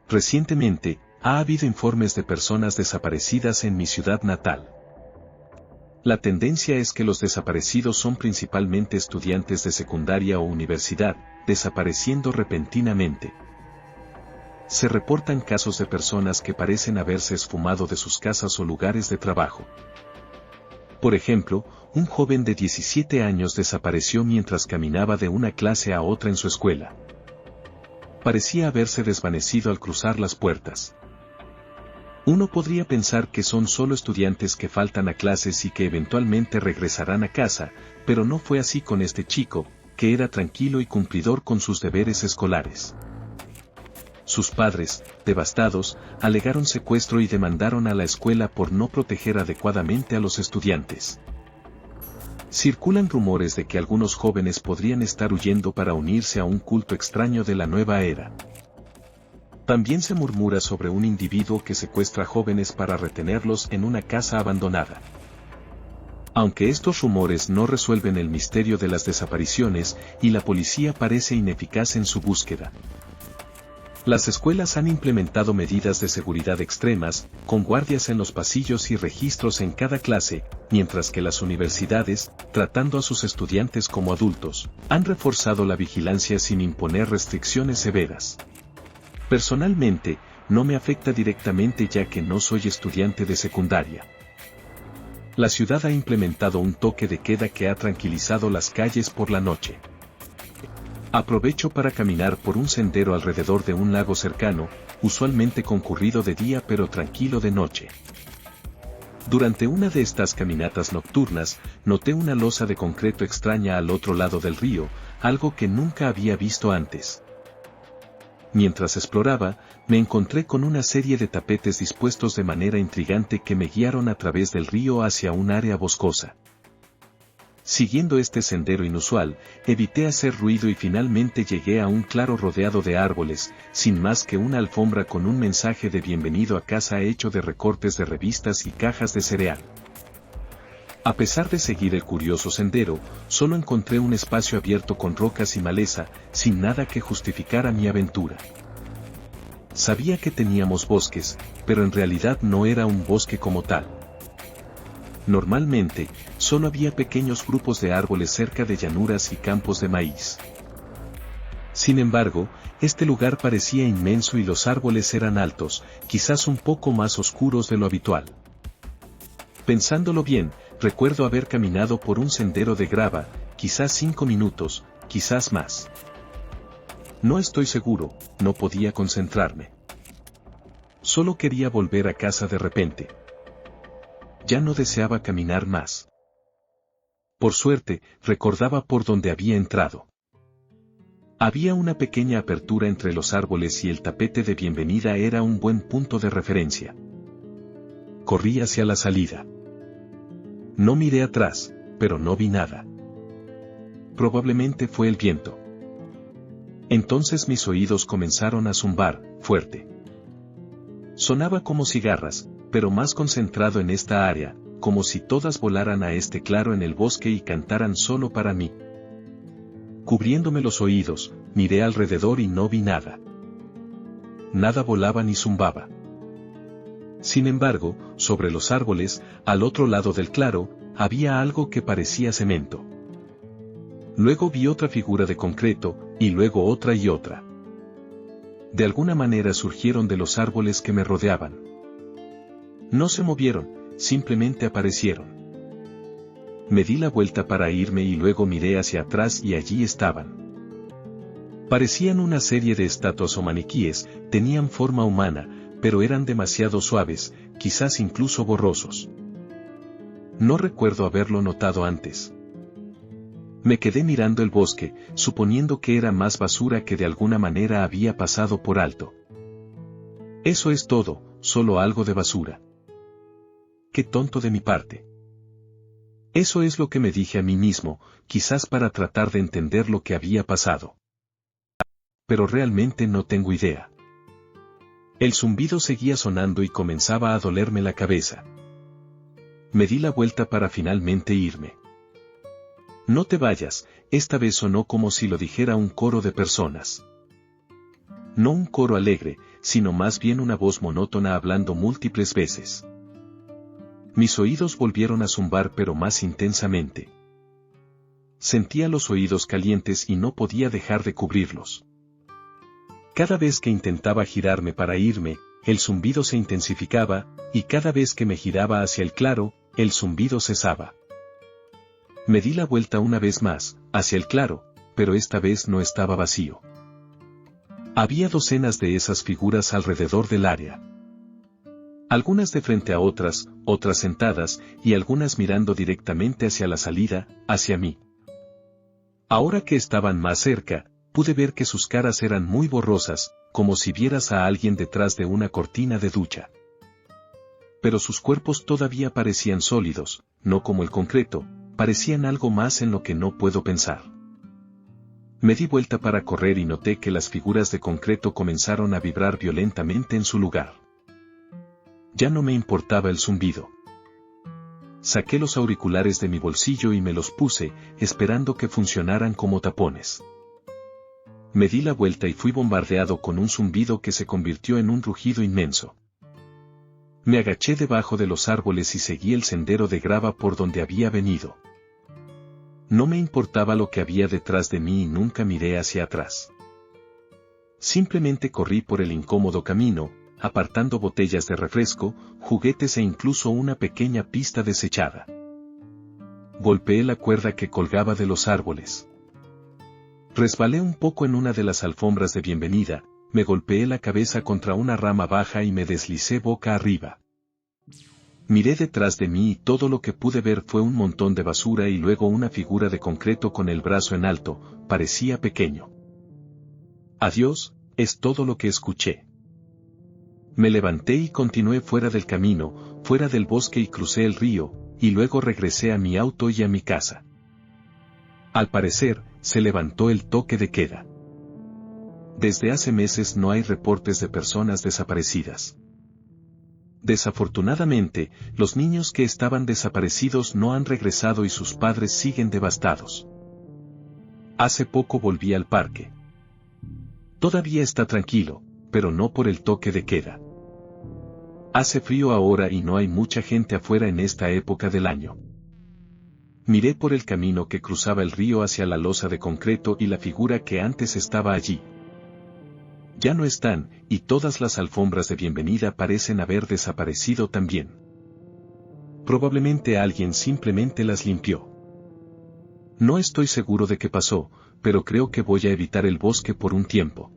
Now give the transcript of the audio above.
Recientemente, ha habido informes de personas desaparecidas en mi ciudad natal. La tendencia es que los desaparecidos son principalmente estudiantes de secundaria o universidad, desapareciendo repentinamente. Se reportan casos de personas que parecen haberse esfumado de sus casas o lugares de trabajo. Por ejemplo, un joven de 17 años desapareció mientras caminaba de una clase a otra en su escuela. Parecía haberse desvanecido al cruzar las puertas. Uno podría pensar que son solo estudiantes que faltan a clases y que eventualmente regresarán a casa, pero no fue así con este chico, que era tranquilo y cumplidor con sus deberes escolares. Sus padres, devastados, alegaron secuestro y demandaron a la escuela por no proteger adecuadamente a los estudiantes. Circulan rumores de que algunos jóvenes podrían estar huyendo para unirse a un culto extraño de la nueva era. También se murmura sobre un individuo que secuestra jóvenes para retenerlos en una casa abandonada. Aunque estos rumores no resuelven el misterio de las desapariciones y la policía parece ineficaz en su búsqueda. Las escuelas han implementado medidas de seguridad extremas, con guardias en los pasillos y registros en cada clase, mientras que las universidades, tratando a sus estudiantes como adultos, han reforzado la vigilancia sin imponer restricciones severas. Personalmente, no me afecta directamente ya que no soy estudiante de secundaria. La ciudad ha implementado un toque de queda que ha tranquilizado las calles por la noche. Aprovecho para caminar por un sendero alrededor de un lago cercano, usualmente concurrido de día pero tranquilo de noche. Durante una de estas caminatas nocturnas, noté una losa de concreto extraña al otro lado del río, algo que nunca había visto antes. Mientras exploraba, me encontré con una serie de tapetes dispuestos de manera intrigante que me guiaron a través del río hacia un área boscosa. Siguiendo este sendero inusual, evité hacer ruido y finalmente llegué a un claro rodeado de árboles, sin más que una alfombra con un mensaje de bienvenido a casa hecho de recortes de revistas y cajas de cereal. A pesar de seguir el curioso sendero, solo encontré un espacio abierto con rocas y maleza, sin nada que justificara mi aventura. Sabía que teníamos bosques, pero en realidad no era un bosque como tal. Normalmente, solo había pequeños grupos de árboles cerca de llanuras y campos de maíz. Sin embargo, este lugar parecía inmenso y los árboles eran altos, quizás un poco más oscuros de lo habitual. Pensándolo bien, recuerdo haber caminado por un sendero de grava, quizás 5 minutos, quizás más. No estoy seguro, no podía concentrarme. Solo quería volver a casa de repente. Ya no deseaba caminar más. Por suerte, recordaba por dónde había entrado. Había una pequeña apertura entre los árboles y el tapete de bienvenida era un buen punto de referencia. Corrí hacia la salida. No miré atrás, pero no vi nada. Probablemente fue el viento. Entonces mis oídos comenzaron a zumbar, fuerte. Sonaba como cigarras, pero más concentrado en esta área, como si todas volaran a este claro en el bosque y cantaran solo para mí. Cubriéndome los oídos, miré alrededor y no vi nada. Nada volaba ni zumbaba. Sin embargo, sobre los árboles, al otro lado del claro, había algo que parecía cemento. Luego vi otra figura de concreto, y luego otra y otra. De alguna manera surgieron de los árboles que me rodeaban. No se movieron, simplemente aparecieron. Me di la vuelta para irme y luego miré hacia atrás y allí estaban. Parecían una serie de estatuas o maniquíes, tenían forma humana, pero eran demasiado suaves, quizás incluso borrosos. No recuerdo haberlo notado antes. Me quedé mirando el bosque, suponiendo que era más basura que de alguna manera había pasado por alto. Eso es todo, solo algo de basura. Qué tonto de mi parte. Eso es lo que me dije a mí mismo, quizás para tratar de entender lo que había pasado. Pero realmente no tengo idea. El zumbido seguía sonando y comenzaba a dolerme la cabeza. Me di la vuelta para finalmente irme. No te vayas, esta vez sonó como si lo dijera un coro de personas. No un coro alegre, sino más bien una voz monótona hablando múltiples veces. Mis oídos volvieron a zumbar pero más intensamente. Sentía los oídos calientes y no podía dejar de cubrirlos. Cada vez que intentaba girarme para irme, el zumbido se intensificaba, y cada vez que me giraba hacia el claro, el zumbido cesaba. Me di la vuelta una vez más, hacia el claro, pero esta vez no estaba vacío. Había docenas de esas figuras alrededor del área. Algunas de frente a otras, otras sentadas, y algunas mirando directamente hacia la salida, hacia mí. Ahora que estaban más cerca, pude ver que sus caras eran muy borrosas, como si vieras a alguien detrás de una cortina de ducha. Pero sus cuerpos todavía parecían sólidos, no como el concreto, parecían algo más en lo que no puedo pensar. Me di vuelta para correr y noté que las figuras de concreto comenzaron a vibrar violentamente en su lugar. Ya no me importaba el zumbido. Saqué los auriculares de mi bolsillo y me los puse, esperando que funcionaran como tapones. Me di la vuelta y fui bombardeado con un zumbido que se convirtió en un rugido inmenso. Me agaché debajo de los árboles y seguí el sendero de grava por donde había venido. No me importaba lo que había detrás de mí y nunca miré hacia atrás. Simplemente corrí por el incómodo camino, apartando botellas de refresco, juguetes e incluso una pequeña pista desechada. Golpeé la cuerda que colgaba de los árboles. Resbalé un poco en una de las alfombras de bienvenida, me golpeé la cabeza contra una rama baja y me deslicé boca arriba. Miré detrás de mí y todo lo que pude ver fue un montón de basura y luego una figura de concreto con el brazo en alto, parecía pequeño. Adiós, es todo lo que escuché. Me levanté y continué fuera del camino, fuera del bosque y crucé el río, y luego regresé a mi auto y a mi casa. Al parecer, se levantó el toque de queda. Desde hace meses no hay reportes de personas desaparecidas. Desafortunadamente, los niños que estaban desaparecidos no han regresado y sus padres siguen devastados. Hace poco volví al parque. Todavía está tranquilo, pero no por el toque de queda. Hace frío ahora y no hay mucha gente afuera en esta época del año. Miré por el camino que cruzaba el río hacia la losa de concreto y la figura que antes estaba allí. Ya no están, y todas las alfombras de bienvenida parecen haber desaparecido también. Probablemente alguien simplemente las limpió. No estoy seguro de qué pasó, pero creo que voy a evitar el bosque por un tiempo.